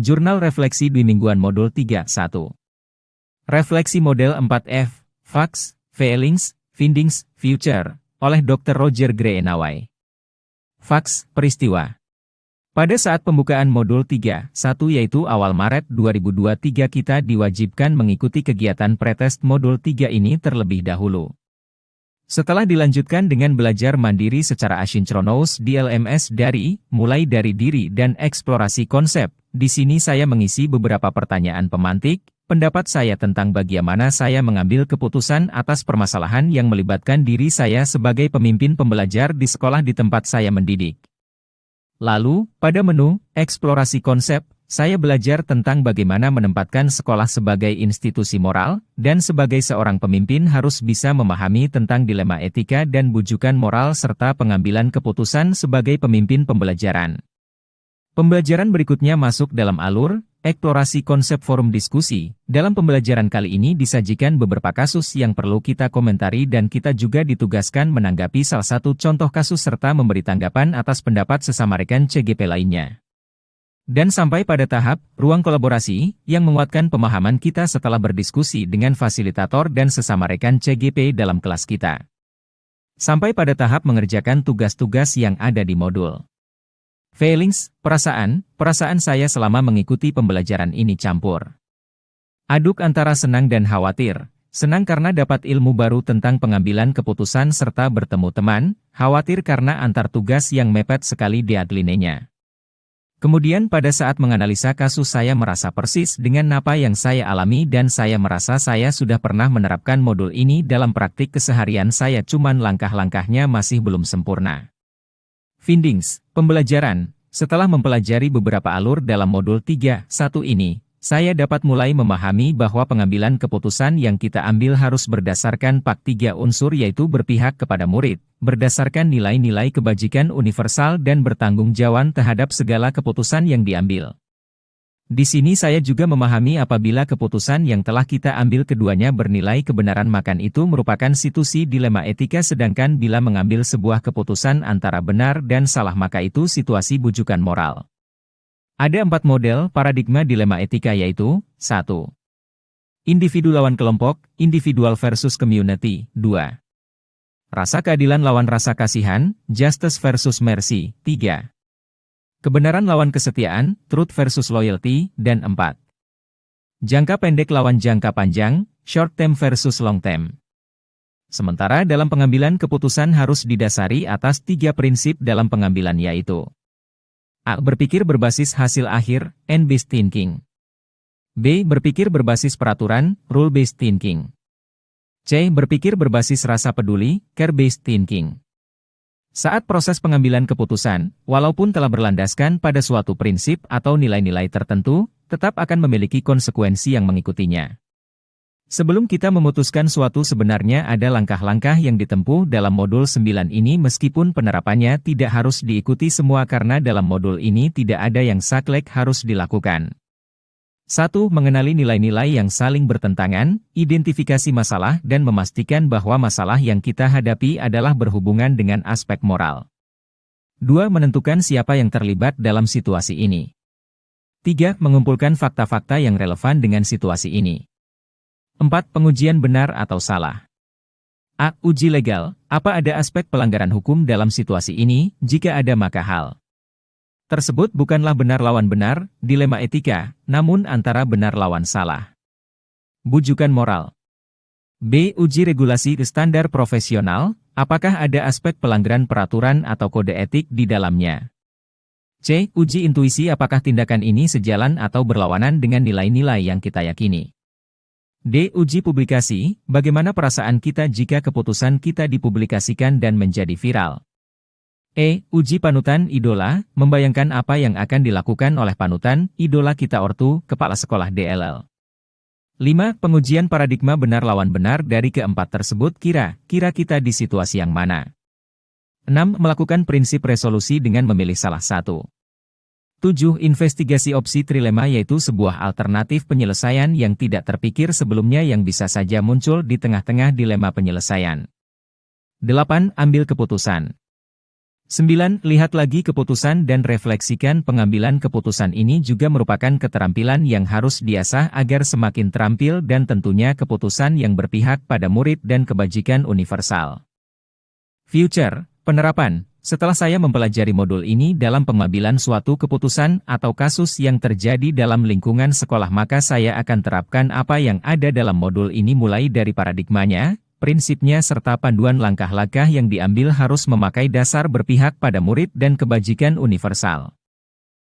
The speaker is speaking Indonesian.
Jurnal Refleksi Mingguan Modul 3, 1. Refleksi Model 4F, Facts, Feelings, Findings, Future, oleh Dr. Roger Greenaway. Facts, peristiwa. Pada saat pembukaan Modul 3, 1 yaitu awal Maret 2023 kita diwajibkan mengikuti kegiatan pretest Modul 3 ini terlebih dahulu. Setelah dilanjutkan dengan belajar mandiri secara asinkronus di LMS mulai dari diri dan eksplorasi konsep, di sini saya mengisi beberapa pertanyaan pemantik, pendapat saya tentang bagaimana saya mengambil keputusan atas permasalahan yang melibatkan diri saya sebagai pemimpin pembelajar di sekolah di tempat saya mendidik. Lalu, pada menu, eksplorasi konsep, saya belajar tentang bagaimana menempatkan sekolah sebagai institusi moral, dan sebagai seorang pemimpin harus bisa memahami tentang dilema etika dan bujukan moral serta pengambilan keputusan sebagai pemimpin pembelajaran. Pembelajaran berikutnya masuk dalam alur, eksplorasi konsep forum diskusi. Dalam pembelajaran kali ini disajikan beberapa kasus yang perlu kita komentari dan kita juga ditugaskan menanggapi salah satu contoh kasus serta memberi tanggapan atas pendapat sesama rekan CGP lainnya. Dan sampai pada tahap, ruang kolaborasi, yang menguatkan pemahaman kita setelah berdiskusi dengan fasilitator dan sesama rekan CGP dalam kelas kita. Sampai pada tahap mengerjakan tugas-tugas yang ada di modul. Feelings, perasaan saya selama mengikuti pembelajaran ini campur aduk antara senang dan khawatir. Senang karena dapat ilmu baru tentang pengambilan keputusan serta bertemu teman, khawatir karena antar tugas yang mepet sekali deadline-nya. Kemudian pada saat menganalisa kasus saya merasa persis dengan apa yang saya alami dan saya merasa saya sudah pernah menerapkan modul ini dalam praktik keseharian saya cuman langkah-langkahnya masih belum sempurna. Findings, pembelajaran. Setelah mempelajari beberapa alur dalam modul 3.1 ini, saya dapat mulai memahami bahwa pengambilan keputusan yang kita ambil harus berdasarkan 3 unsur yaitu berpihak kepada murid, berdasarkan nilai-nilai kebajikan universal dan bertanggung jawab terhadap segala keputusan yang diambil. Di sini saya juga memahami apabila keputusan yang telah kita ambil keduanya bernilai kebenaran maka itu merupakan situasi dilema etika sedangkan bila mengambil sebuah keputusan antara benar dan salah maka itu situasi bujukan moral. Ada 4 model paradigma dilema etika yaitu 1. Individu lawan kelompok, individual versus community, 2. Rasa keadilan lawan rasa kasihan, justice versus mercy, 3. Kebenaran lawan kesetiaan, truth versus loyalty, dan 4. Jangka pendek lawan jangka panjang, short term versus long term. Sementara dalam pengambilan keputusan harus didasari atas 3 prinsip dalam pengambilan yaitu A. Berpikir berbasis hasil akhir, end-based thinking. B. Berpikir berbasis peraturan, rule-based thinking. C. Berpikir berbasis rasa peduli, care-based thinking. Saat proses pengambilan keputusan, walaupun telah berlandaskan pada suatu prinsip atau nilai-nilai tertentu, tetap akan memiliki konsekuensi yang mengikutinya. Sebelum kita memutuskan suatu sebenarnya ada langkah-langkah yang ditempuh dalam modul 9 ini meskipun penerapannya tidak harus diikuti semua karena dalam modul ini tidak ada yang saklek harus dilakukan. 1. Mengenali nilai-nilai yang saling bertentangan, identifikasi masalah dan memastikan bahwa masalah yang kita hadapi adalah berhubungan dengan aspek moral. 2. Menentukan siapa yang terlibat dalam situasi ini. 3. Mengumpulkan fakta-fakta yang relevan dengan situasi ini. 4. Pengujian benar atau salah. A. Uji legal, apa ada aspek pelanggaran hukum dalam situasi ini, jika ada maka hal tersebut bukanlah benar lawan benar, dilema etika, namun antara benar lawan salah. Bujukan moral. B. Uji regulasi standar profesional, apakah ada aspek pelanggaran peraturan atau kode etik di dalamnya. C. Uji intuisi apakah tindakan ini sejalan atau berlawanan dengan nilai-nilai yang kita yakini. D. Uji publikasi, bagaimana perasaan kita jika keputusan kita dipublikasikan dan menjadi viral. E. Uji panutan idola, membayangkan apa yang akan dilakukan oleh panutan, idola kita ortu, kepala sekolah DLL. 5. Pengujian paradigma benar lawan benar dari keempat tersebut kira-kira kita di situasi yang mana. 6. Melakukan prinsip resolusi dengan memilih salah satu. 7. Investigasi opsi trilema yaitu sebuah alternatif penyelesaian yang tidak terpikir sebelumnya yang bisa saja muncul di tengah-tengah dilema penyelesaian. 8. Ambil keputusan. 9. Lihat lagi keputusan dan refleksikan pengambilan keputusan ini juga merupakan keterampilan yang harus diasah agar semakin terampil dan tentunya keputusan yang berpihak pada murid dan kebajikan universal. Future, penerapan. Setelah saya mempelajari modul ini dalam pengambilan suatu keputusan atau kasus yang terjadi dalam lingkungan sekolah, maka saya akan terapkan apa yang ada dalam modul ini mulai dari paradigmanya, prinsipnya serta panduan langkah-langkah yang diambil harus memakai dasar berpihak pada murid dan kebajikan universal.